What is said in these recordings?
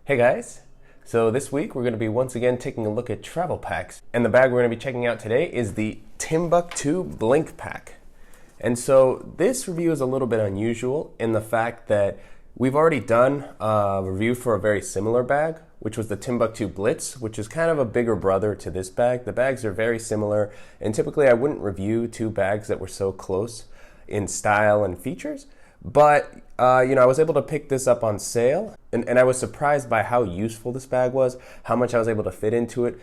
Hey guys, so this week we're going to be once again taking a look at travel packs, and the bag we're going to be checking out today is the Timbuk2 Blink Pack. And so this review is a little bit unusual in the fact that we've already done a review for a very similar bag, which was the Timbuk2 Blitz, which is kind of a bigger brother to this bag. The bags are very similar, and typically I wouldn't review two bags that were so close in style and features, but I was able to pick this up on sale, and I was surprised by how useful this bag was, how much I was able to fit into it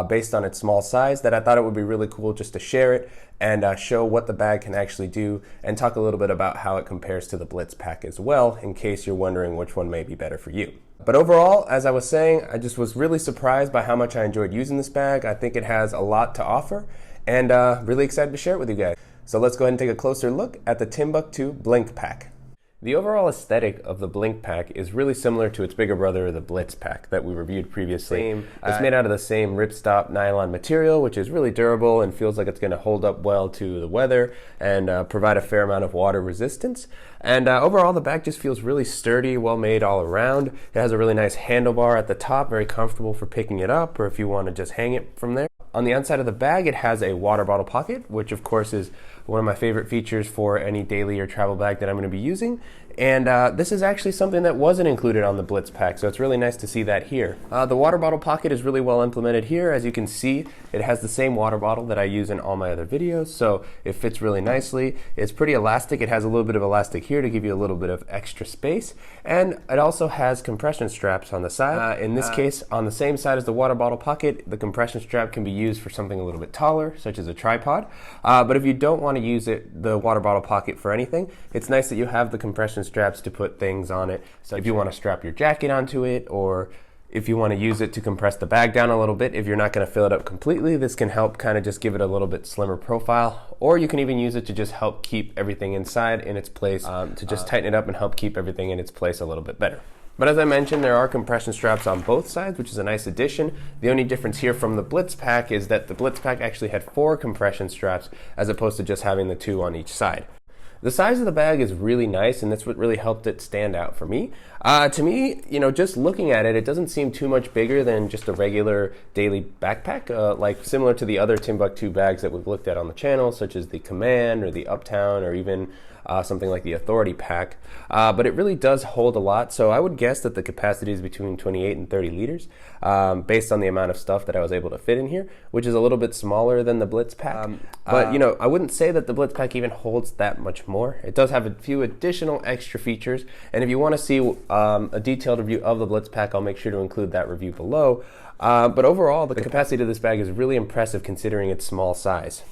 based on its small size, that I thought it would be really cool just to share it and show what the bag can actually do and talk a little bit about how it compares to the Blitz pack as well, in case you're wondering which one may be better for you. But overall, as I was saying, I just was really surprised by how much I enjoyed using this bag. I think it has a lot to offer, and really excited to share it with you guys. So let's go ahead and take a closer look at the Timbuk2 Blink Pack. The overall aesthetic of the Blink Pack is really similar to its bigger brother, the Blitz Pack, that we reviewed previously. It's made out of the same ripstop nylon material, which is really durable and feels like it's going to hold up well to the weather and provide a fair amount of water resistance. And overall, the bag just feels really sturdy, well made all around. It has a really nice handlebar at the top, very comfortable for picking it up or if you want to just hang it from there. On the outside of the bag, it has a water bottle pocket, which of course is one of my favorite features for any daily or travel bag that I'm going to be using. And this is actually something that wasn't included on the Blitz pack, so it's really nice to see that here. The water bottle pocket is really well implemented here. As you can see, it has the same water bottle that I use in all my other videos, so it fits really nicely. It's pretty elastic. It has a little bit of elastic here to give you a little bit of extra space, and it also has compression straps on the side. In this case, on the same side as the water bottle pocket, the compression strap can be used for something a little bit taller, such as a tripod. But if you don't want to use the water bottle pocket for anything, it's nice that you have the compression straps to put things on it. So if you want to strap your jacket onto it, or if you want to use it to compress the bag down a little bit, if you're not going to fill it up completely, this can help kind of just give it a little bit slimmer profile. Or you can even use it to just help keep everything inside in its place, to just tighten it up and help keep everything in its place a little bit better. But as I mentioned, there are compression straps on both sides, which is a nice addition. The only difference here from the Blitz pack is that the Blitz pack actually had 4 compression straps as opposed to just having the 2 on each side. The size of the bag is really nice, and that's what really helped it stand out for me. To me, just looking at it, it doesn't seem too much bigger than just a regular daily backpack, like similar to the other Timbuk2 bags that we've looked at on the channel, such as the Command or the Uptown or even something like the Authority pack. But it really does hold a lot, so I would guess that the capacity is between 28 and 30 liters, based on the amount of stuff that I was able to fit in here, which is a little bit smaller than the Blitz pack. But I wouldn't say that the Blitz pack even holds that much more. It does have a few additional extra features, and if you want to see a detailed review of the Blitz pack, I'll make sure to include that review below. But overall, the capacity of this bag is really impressive considering its small size.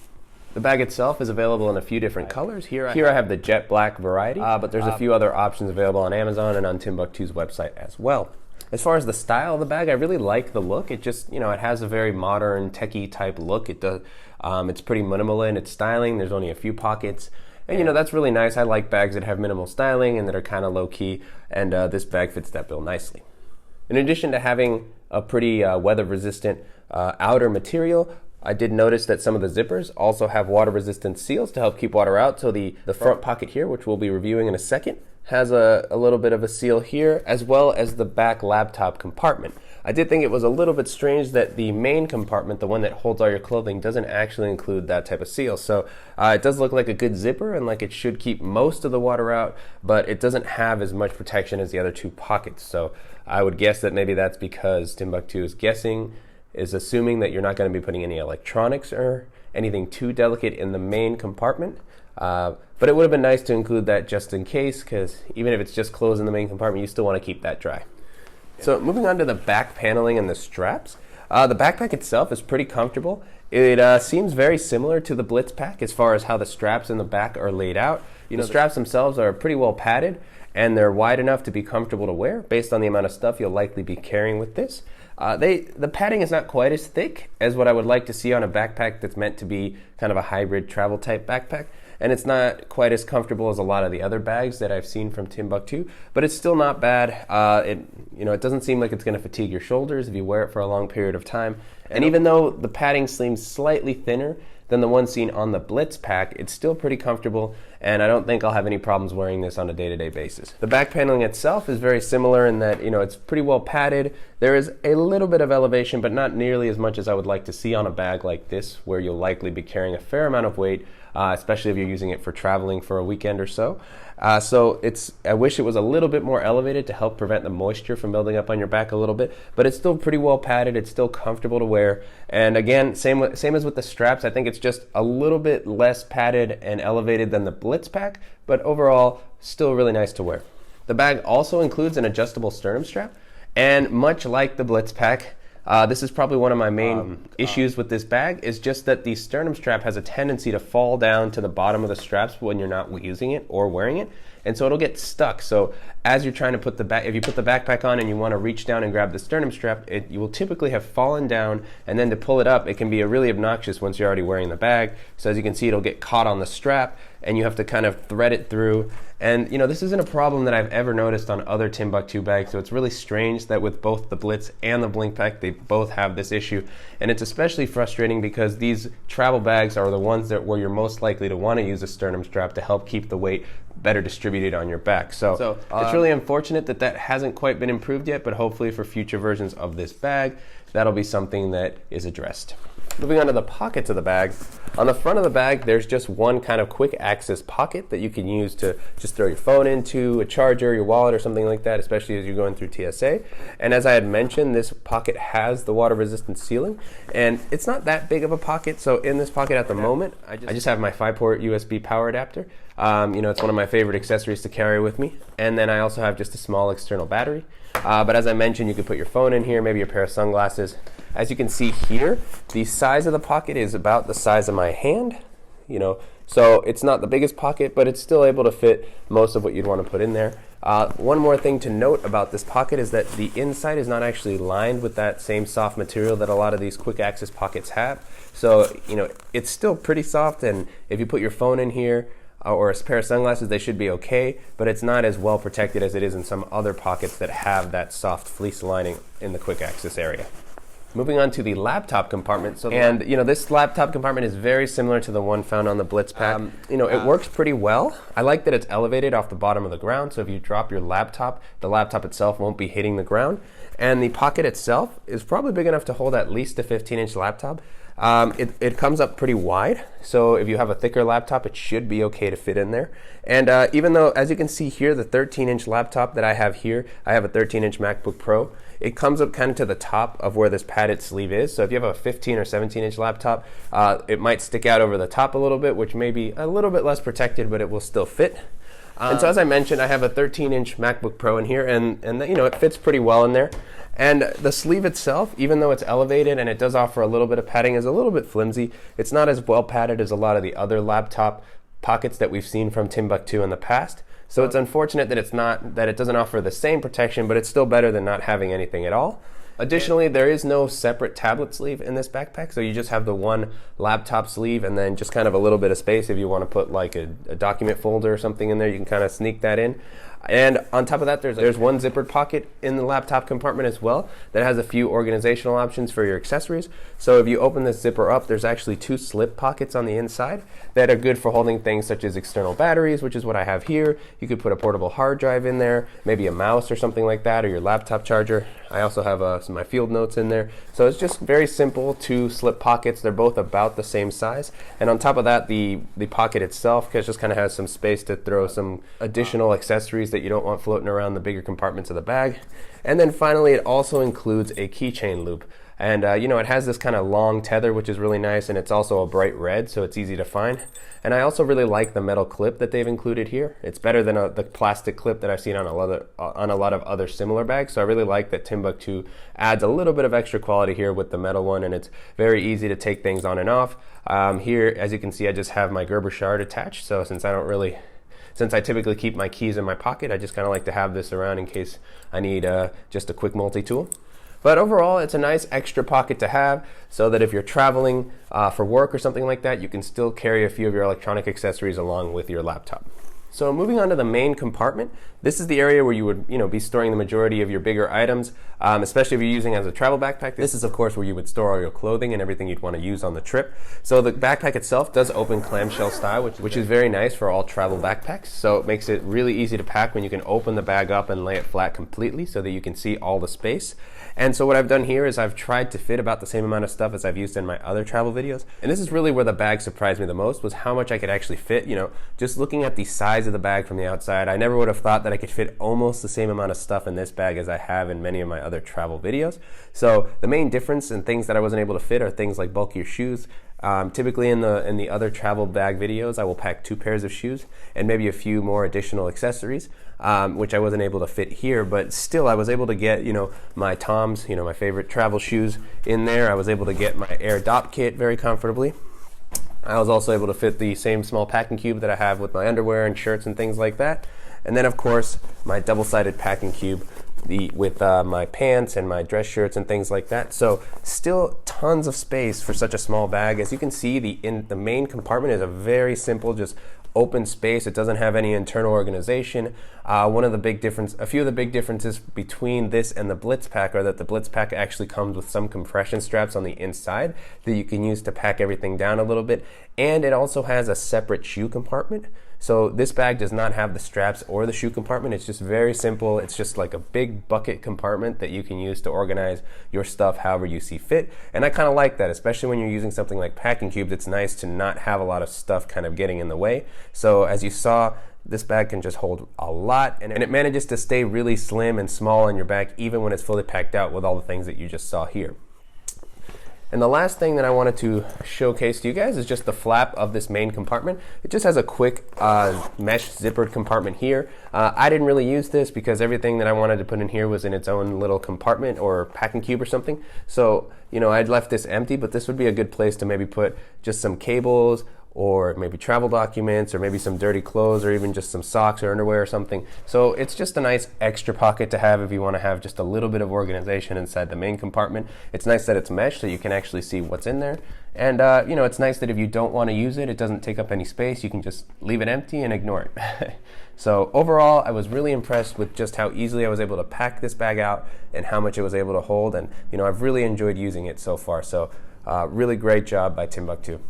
The bag itself is available in a few different colors. Here I have the jet black variety, but there's a few other options available on Amazon and on Timbuk2's website as well. As far as the style of the bag, I really like the look. It just, it has a very modern, techie type look. It does. It's pretty minimal in its styling. There's only a few pockets. And that's really nice. I like bags that have minimal styling and that are kind of low-key, and this bag fits that bill nicely. In addition to having a pretty weather-resistant outer material, I did notice that some of the zippers also have water-resistant seals to help keep water out. So the front pocket here, which we'll be reviewing in a second, has a little bit of a seal here, as well as the back laptop compartment. I did think it was a little bit strange that the main compartment, the one that holds all your clothing, doesn't actually include that type of seal. So it does look like a good zipper and like it should keep most of the water out, but it doesn't have as much protection as the other 2 pockets. So I would guess that maybe that's because Timbuk2 is assuming that you're not going to be putting any electronics or anything too delicate in the main compartment. But it would have been nice to include that just in case, because even if it's just closed in the main compartment, you still want to keep that dry. So moving on to the back paneling and the straps. The backpack itself is pretty comfortable. It seems very similar to the Blitz pack as far as how the straps in the back are laid out. The straps themselves are pretty well padded, and they're wide enough to be comfortable to wear based on the amount of stuff you'll likely be carrying with this. The padding is not quite as thick as what I would like to see on a backpack that's meant to be kind of a hybrid travel type backpack, and it's not quite as comfortable as a lot of the other bags that I've seen from Timbuk2, but it's still not bad. It doesn't seem like it's going to fatigue your shoulders if you wear it for a long period of time, and even though the padding seems slightly thinner than the one seen on the Blitz pack, it's still pretty comfortable, and I don't think I'll have any problems wearing this on a day-to-day basis. The back paneling itself is very similar in that, it's pretty well padded. There is a little bit of elevation, but not nearly as much as I would like to see on a bag like this, where you'll likely be carrying a fair amount of weight, especially if you're using it for traveling for a weekend or so. I wish it was a little bit more elevated to help prevent the moisture from building up on your back a little bit, but it's still pretty well padded. It's still comfortable to wear. And again, same as with the straps, I think it's just a little bit less padded and elevated than the Blitz Pack, but overall, still really nice to wear. The bag also includes an adjustable sternum strap, and much like the Blitz Pack, this is probably one of my main issues with this bag, is just that the sternum strap has a tendency to fall down to the bottom of the straps when you're not using it or wearing it, and so it'll get stuck. So as you're trying to put if you put the backpack on and you want to reach down and grab the sternum strap, you will typically have fallen down, and then to pull it up, it can be really obnoxious once you're already wearing the bag. So as you can see, it'll get caught on the strap, and you have to kind of thread it through. And this isn't a problem that I've ever noticed on other Timbuk2 bags, so it's really strange that with both the Blitz and the Blink Pack, they both have this issue. And it's especially frustrating because these travel bags are the ones where you're most likely to want to use a sternum strap to help keep the weight better distributed on your back. So it's really unfortunate that hasn't quite been improved yet, but hopefully for future versions of this bag, that'll be something that is addressed. Moving on to the pockets of the bag. On the front of the bag, there's just one kind of quick access pocket that you can use to just throw your phone into, a charger, your wallet, or something like that, especially as you're going through TSA. And as I had mentioned, this pocket has the water resistant sealing, and it's not that big of a pocket. So in this pocket at the moment, I just have my 5-port USB power adapter. It's one of my favorite accessories to carry with me. And then I also have just a small external battery. But as I mentioned, you could put your phone in here, maybe a pair of sunglasses. As you can see here, the size of the pocket is about the size of my hand, so it's not the biggest pocket, but it's still able to fit most of what you'd want to put in there. One more thing to note about this pocket is that the inside is not actually lined with that same soft material that a lot of these quick access pockets have. So, it's still pretty soft, and if you put your phone in here, or a pair of sunglasses, they should be okay, but it's not as well protected as it is in some other pockets that have that soft fleece lining in the quick access area. Moving on to the laptop compartment. This laptop compartment is very similar to the one found on the Blitz Pack. It works pretty well. I like that it's elevated off the bottom of the ground, so if you drop your laptop, the laptop itself won't be hitting the ground. And the pocket itself is probably big enough to hold at least a 15-inch laptop. It comes up pretty wide, so if you have a thicker laptop, it should be okay to fit in there. And even though, as you can see here, the 13-inch laptop that I have here, I have a 13-inch MacBook Pro, it comes up kind of to the top of where this padded sleeve is. So if you have a 15 or 17-inch laptop, it might stick out over the top a little bit, which may be a little bit less protected, but it will still fit. And so as I mentioned, I have a 13-inch MacBook Pro in here, and it fits pretty well in there. And the sleeve itself, even though it's elevated and it does offer a little bit of padding, is a little bit flimsy. It's not as well padded as a lot of the other laptop pockets that we've seen from Timbuk2 in the past. So it's unfortunate that it doesn't offer the same protection, but it's still better than not having anything at all. Additionally, there is no separate tablet sleeve in this backpack, so you just have the one laptop sleeve and then just kind of a little bit of space if you want to put like a document folder or something in there, you can kind of sneak that in. And on top of that, there's one zippered pocket in the laptop compartment as well that has a few organizational options for your accessories. So if you open this zipper up, there's actually 2 slip pockets on the inside that are good for holding things such as external batteries, which is what I have here. You could put a portable hard drive in there, maybe a mouse or something like that, or your laptop charger. I also have some of my field notes in there. So it's just very simple 2 slip pockets. They're both about the same size. And on top of that, the pocket itself just kind of has some space to throw some additional accessories that you don't want floating around the bigger compartments of the bag. And then finally, it also includes a keychain loop. And it has this kind of long tether, which is really nice, and it's also a bright red, so it's easy to find. And I also really like the metal clip that they've included here. It's better than the plastic clip that I've seen on a lot of other similar bags. So I really like that Timbuk2 adds a little bit of extra quality here with the metal one, and it's very easy to take things on and off. Here, as you can see, I just have my Gerber shard attached. So since I typically keep my keys in my pocket, I just kind of like to have this around in case I need just a quick multi-tool. But overall, it's a nice extra pocket to have so that if you're traveling for work or something like that, you can still carry a few of your electronic accessories along with your laptop. So moving on to the main compartment. This is the area where you would, be storing the majority of your bigger items, especially if you're using it as a travel backpack. This is, of course, where you would store all your clothing and everything you'd want to use on the trip. So the backpack itself does open clamshell style, which is very nice for all travel backpacks. So it makes it really easy to pack when you can open the bag up and lay it flat completely so that you can see all the space. And so what I've done here is I've tried to fit about the same amount of stuff as I've used in my other travel videos. And this is really where the bag surprised me the most, was how much I could actually fit. Just looking at the size of the bag from the outside, I never would have thought that I could fit almost the same amount of stuff in this bag as I have in many of my other travel videos. So the main difference and things that I wasn't able to fit are things like bulkier shoes. Typically in the other travel bag videos, I will pack 2 pairs of shoes and maybe a few more additional accessories, which I wasn't able to fit here, but still I was able to get, my Toms, my favorite travel shoes in there. I was able to get my Air Dop kit very comfortably. I was also able to fit the same small packing cube that I have with my underwear and shirts and things like that. And then of course, my double-sided packing cube with my pants and my dress shirts and things like that. So still tons of space for such a small bag. As you can see, the main compartment is a very simple, just open space. It doesn't have any internal organization. A few of the big differences between this and the Blitz Pack are that the Blitz Pack actually comes with some compression straps on the inside that you can use to pack everything down a little bit. And it also has a separate shoe compartment. So this bag does not have the straps or the shoe compartment. It's just very simple. It's just like a big bucket compartment that you can use to organize your stuff however you see fit. And I kind of like that, especially when you're using something like packing cubes. It's nice to not have a lot of stuff kind of getting in the way. So as you saw, this bag can just hold a lot, and it manages to stay really slim and small in your bag even when it's fully packed out with all the things that you just saw here. And the last thing that I wanted to showcase to you guys is just the flap of this main compartment. It just has a quick mesh zippered compartment here. I didn't really use this because everything that I wanted to put in here was in its own little compartment or packing cube or something. So, I'd left this empty, but this would be a good place to maybe put just some cables, or maybe travel documents, or maybe some dirty clothes, or even just some socks or underwear or something. So it's just a nice extra pocket to have if you want to have just a little bit of organization inside the main compartment. It's nice that it's mesh so you can actually see what's in there. And it's nice that if you don't want to use it, it doesn't take up any space. You can just leave it empty and ignore it. So overall, I was really impressed with just how easily I was able to pack this bag out and how much it was able to hold. And I've really enjoyed using it so far. So really great job by Timbuk2.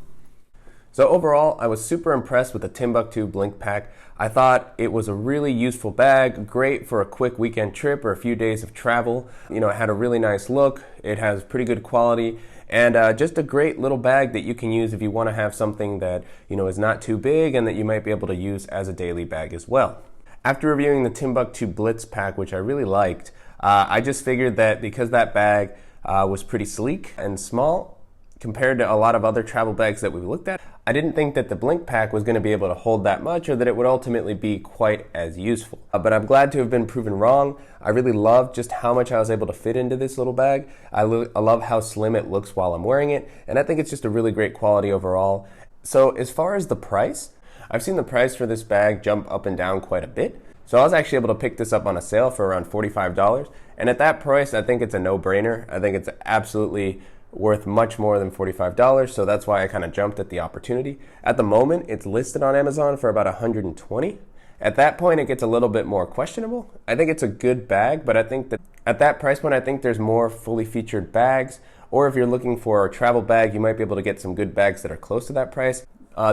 So overall, I was super impressed with the Timbuk2 Blink Pack. I thought it was a really useful bag, great for a quick weekend trip or a few days of travel. It had a really nice look, it has pretty good quality, and just a great little bag that you can use if you want to have something that is not too big and that you might be able to use as a daily bag as well. After reviewing the Timbuk2 Blitz Pack, which I really liked, I just figured that because that bag was pretty sleek and small compared to a lot of other travel bags that we looked at, I didn't think that the Blink Pack was going to be able to hold that much, or that it would ultimately be quite as useful. But I'm glad to have been proven wrong. I really love just how much I was able to fit into this little bag. I love how slim it looks while I'm wearing it, and I think it's just a really great quality overall. So as far as the price, I've seen the price for this bag jump up and down quite a bit. So I was actually able to pick this up on a sale for around $45. And at that price, I think it's a no-brainer. I think it's absolutely worth much more than $45, so that's why I kind of jumped at the opportunity. At the moment, it's listed on Amazon for about $120. At that point, it gets a little bit more questionable. I think it's a good bag, but I think that at that price point, I think there's more fully featured bags, or if you're looking for a travel bag, you might be able to get some good bags that are close to that price.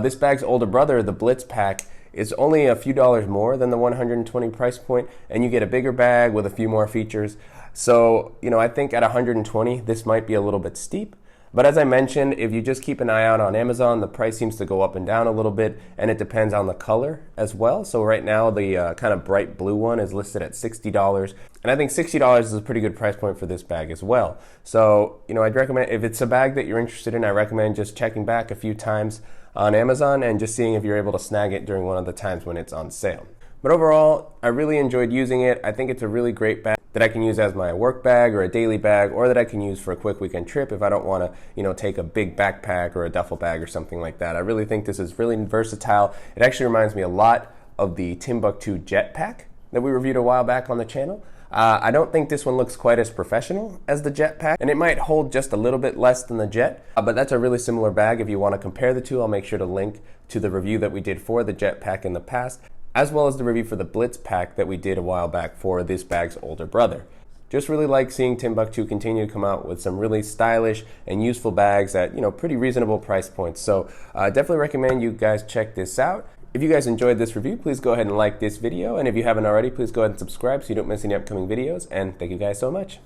This bag's older brother, the Blitz Pack, is only a few dollars more than the $120 price point, and you get a bigger bag with a few more features. So, I think at $120, this might be a little bit steep. But as I mentioned, if you just keep an eye out on Amazon, the price seems to go up and down a little bit, and it depends on the color as well. So right now, the kind of bright blue one is listed at $60. And I think $60 is a pretty good price point for this bag as well. So, I'd recommend, if it's a bag that you're interested in, I recommend just checking back a few times on Amazon and just seeing if you're able to snag it during one of the times when it's on sale. But overall, I really enjoyed using it. I think it's a really great bag that I can use as my work bag or a daily bag, or that I can use for a quick weekend trip if I don't want to, take a big backpack or a duffel bag or something like that. I really think this is really versatile. It actually reminds me a lot of the Timbuk2 Jet Pack that we reviewed a while back on the channel. I don't think this one looks quite as professional as the Jet Pack, and it might hold just a little bit less than the Jet, but that's a really similar bag. If you want to compare the two, I'll make sure to link to the review that we did for the Jet Pack in the past. as well as the review for the Blitz pack that we did a while back for this bag's older brother. Just really like seeing Timbuk2 continue to come out with some really stylish and useful bags at, pretty reasonable price points. So definitely recommend you guys check this out. If you guys enjoyed this review, please go ahead and like this video. And if you haven't already, please go ahead and subscribe so you don't miss any upcoming videos. And thank you guys so much.